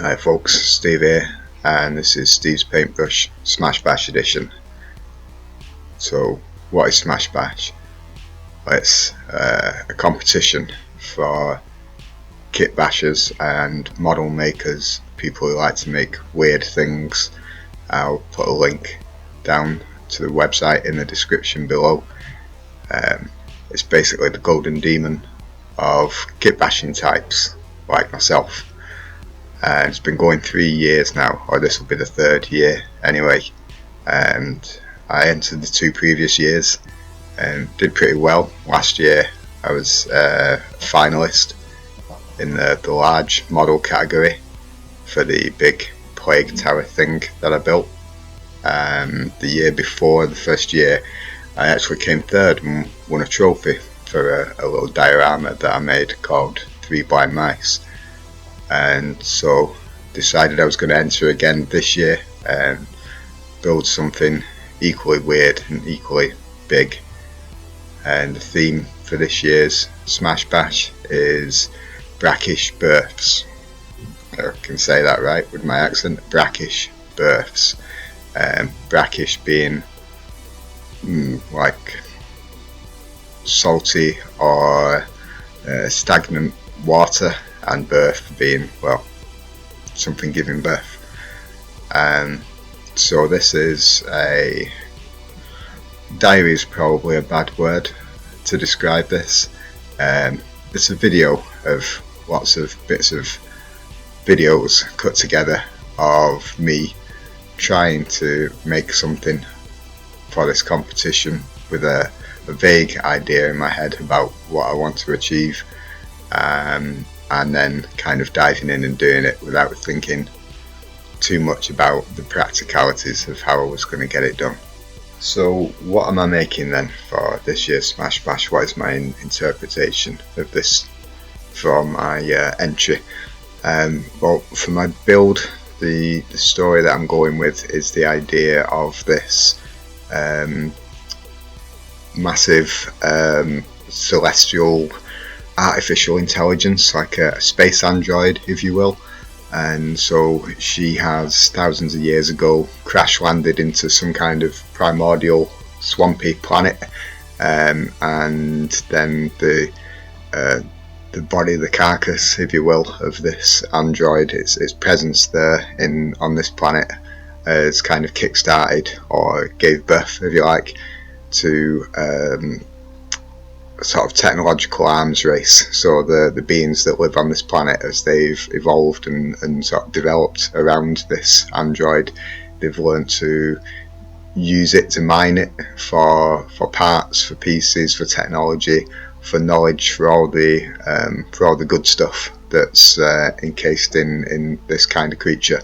Hi folks, Steve here, and this is Steve's Paintbrush Smashbash edition. So, what is Smashbash? Well, it's a competition for kitbashers and model makers, people who like to make weird things. I'll put a link down to the website in the description below. It's basically the golden demon of kitbashing types like myself. And it's been going 3 years now, or this will be the 3rd year anyway, and I entered the 2 previous years and did pretty well. Last year I was a finalist in the large model category for the big plague tower thing that I built. The year before, the first year, I actually came 3rd and won a trophy for a little diorama that I made called 3 Blind Mice. And so decided I was going to enter again this year and build something equally weird and equally big. And the theme for this year's Smashbash is brackish births. I can say that right with my accent, brackish births. Brackish being like salty or stagnant water, and birth being, well, something giving birth. So this is diary is probably a bad word to describe this. It's a video of lots of bits of videos cut together of me trying to make something for this competition with a vague idea in my head about what I want to achieve. And then kind of diving in and doing it without thinking too much about the practicalities of how I was going to get it done. So what am I making then for this year's Smashbash? What is my interpretation of this from my entry? Well, for my build, the story that I'm going with is the idea of this massive celestial artificial intelligence, like a space android, if you will. And so she has thousands of years ago crash landed into some kind of primordial swampy planet, and then the body, the carcass, if you will, of this android, its presence there on this planet has kind of kick-started or gave birth, if you like, to sort of technological arms race. So the beings that live on this planet, as they've evolved and sort of developed around this android, they've learned to use it, to mine it for parts, for pieces, for technology, for knowledge, for all the good stuff that's encased in this kind of creature.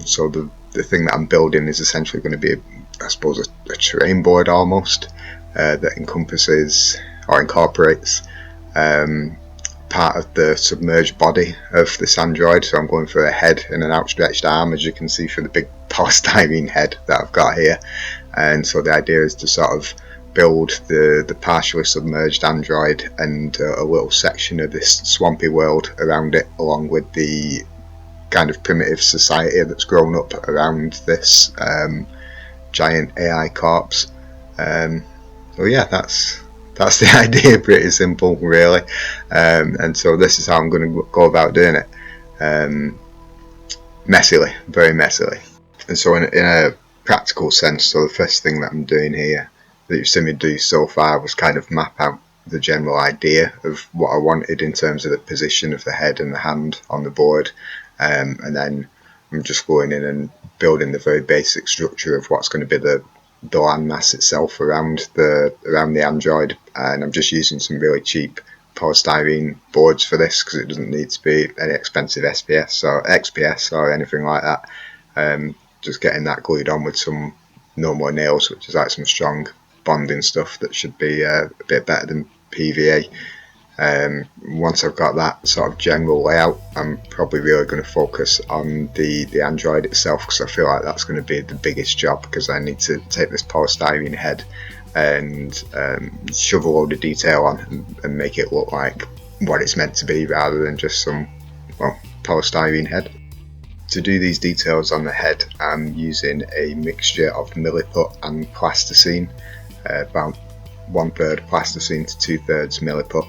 So the thing that I'm building is essentially going to be, I suppose, a terrain board almost, that encompasses or incorporates part of the submerged body of this android. So I'm going for a head and an outstretched arm, as you can see from the big polystyrene head that I've got here. And so the idea is to sort of build the partially submerged android and a little section of this swampy world around it, along with the kind of primitive society that's grown up around this giant AI corpse. So yeah, that's the idea, pretty simple really. And so this is how I'm going to go about doing it, messily, very messily. And so in a practical sense, so the first thing that I'm doing here that you've seen me do so far was kind of map out the general idea of what I wanted in terms of the position of the head and the hand on the board, and then I'm just going in and building the very basic structure of what's going to be the landmass itself around the android. And I'm just using some really cheap polystyrene boards for this, because it doesn't need to be any expensive SPS or XPS or anything like that. Just getting that glued on with some no more nails, which is like some strong bonding stuff that should be a bit better than PVA. Once I've got that sort of general layout, I'm probably really going to focus on the android itself, because I feel like that's going to be the biggest job, because I need to take this polystyrene head and shove a load of detail on and make it look like what it's meant to be, rather than just some, well, polystyrene head. to do these details on the head, I'm using a mixture of milliput and plasticine, about 1/3 plasticine to 2/3 milliput.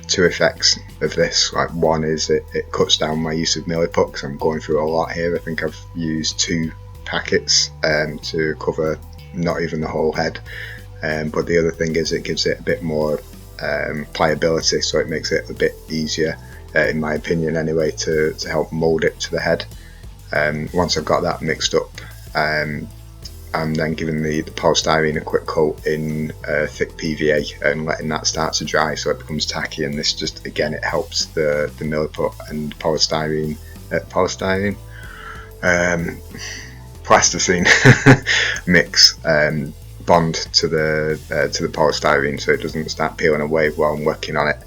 Two effects of this, like one is it cuts down my use of milliput because I'm going through a lot here. I think I've used 2 packets to cover not even the whole head, but the other thing is it gives it a bit more pliability, so it makes it a bit easier, in my opinion anyway, to help mould it to the head. Once I've got that mixed up, I'm then giving the polystyrene a quick coat in thick PVA and letting that start to dry so it becomes tacky, and this just, again, it helps the milliput and plasticine mix bond to the polystyrene so it doesn't start peeling away while I'm working on it.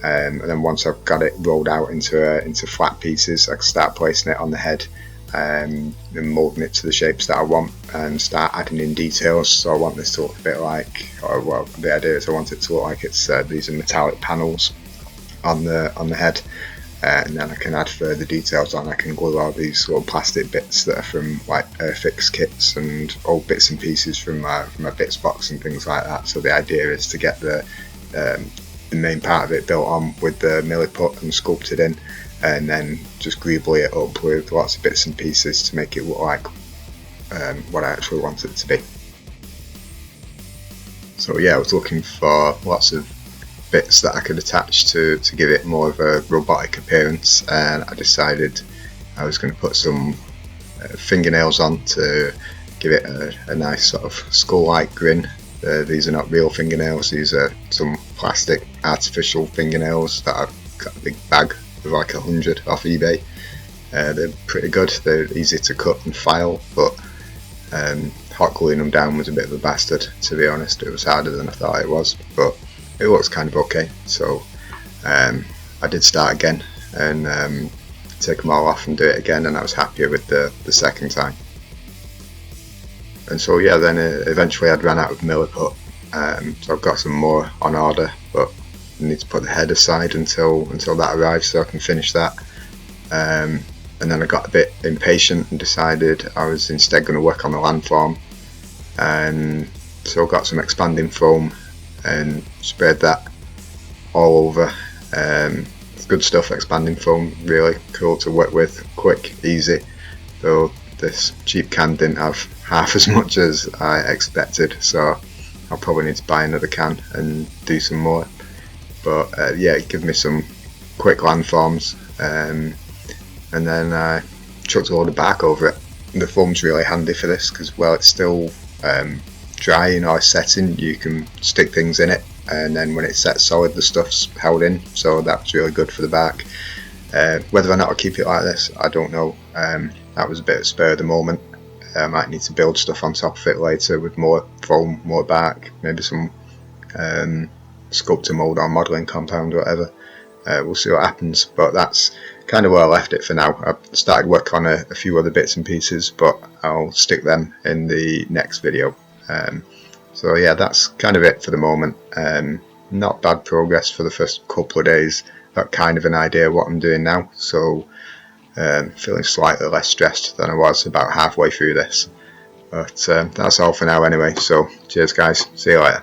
And then once I've got it rolled out into flat pieces, I can start placing it on the head and moulding it to the shapes that I want and start adding in details. So I want this to look a bit like, well, the idea is I want it to look like it's these are metallic panels on the head, and then I can add further details on. I can glue all these little plastic bits that are from like Airfix kits and old bits and pieces from my bits box and things like that. So the idea is to get the main part of it built on with the milliput and sculpted in, and then just greebly it up with lots of bits and pieces to make it look like what I actually want it to be. So yeah, I was looking for lots of bits that I could attach to give it more of a robotic appearance, and I decided I was going to put some fingernails on to give it a nice sort of skull-like grin. These are not real fingernails, these are some plastic artificial fingernails that I've got a big bag of like 100 off eBay. They're pretty good, they're easy to cut and file, but hot gluing them down was a bit of a bastard, to be honest. It was harder than I thought it was, but it looks kind of okay. So I did start again and take them all off and do it again, and I was happier with the second time. And so yeah, then eventually I'd run out of milliput, so I've got some more on order, but I need to put the head aside until that arrives so I can finish that. And then I got a bit impatient and decided I was instead going to work on the landform, and so I got some expanding foam and sprayed that all over. It's good stuff, expanding foam, really cool to work with, quick, easy, though this cheap can didn't have half as much as I expected, so I'll probably need to buy another can and do some more. But yeah, it gave me some quick landforms, and then I chucked a load of bark over it. The foam's really handy for this because while it's still drying or setting, you can stick things in it, and then when it's set solid the stuff's held in, so that's really good for the bark. Whether or not I'll keep it like this, I don't know. That was a bit of spur of the moment. I might need to build stuff on top of it later with more foam, more bark, maybe some sculptor mould or modelling compound or whatever. We'll see what happens, but that's kind of where I left it for now. I've started work on a few other bits and pieces, but I'll stick them in the next video. So yeah, that's kind of it for the moment. Not bad progress for the first couple of days. Got kind of an idea what I'm doing now, so feeling slightly less stressed than I was about halfway through this. But that's all for now anyway, so cheers guys, see you later.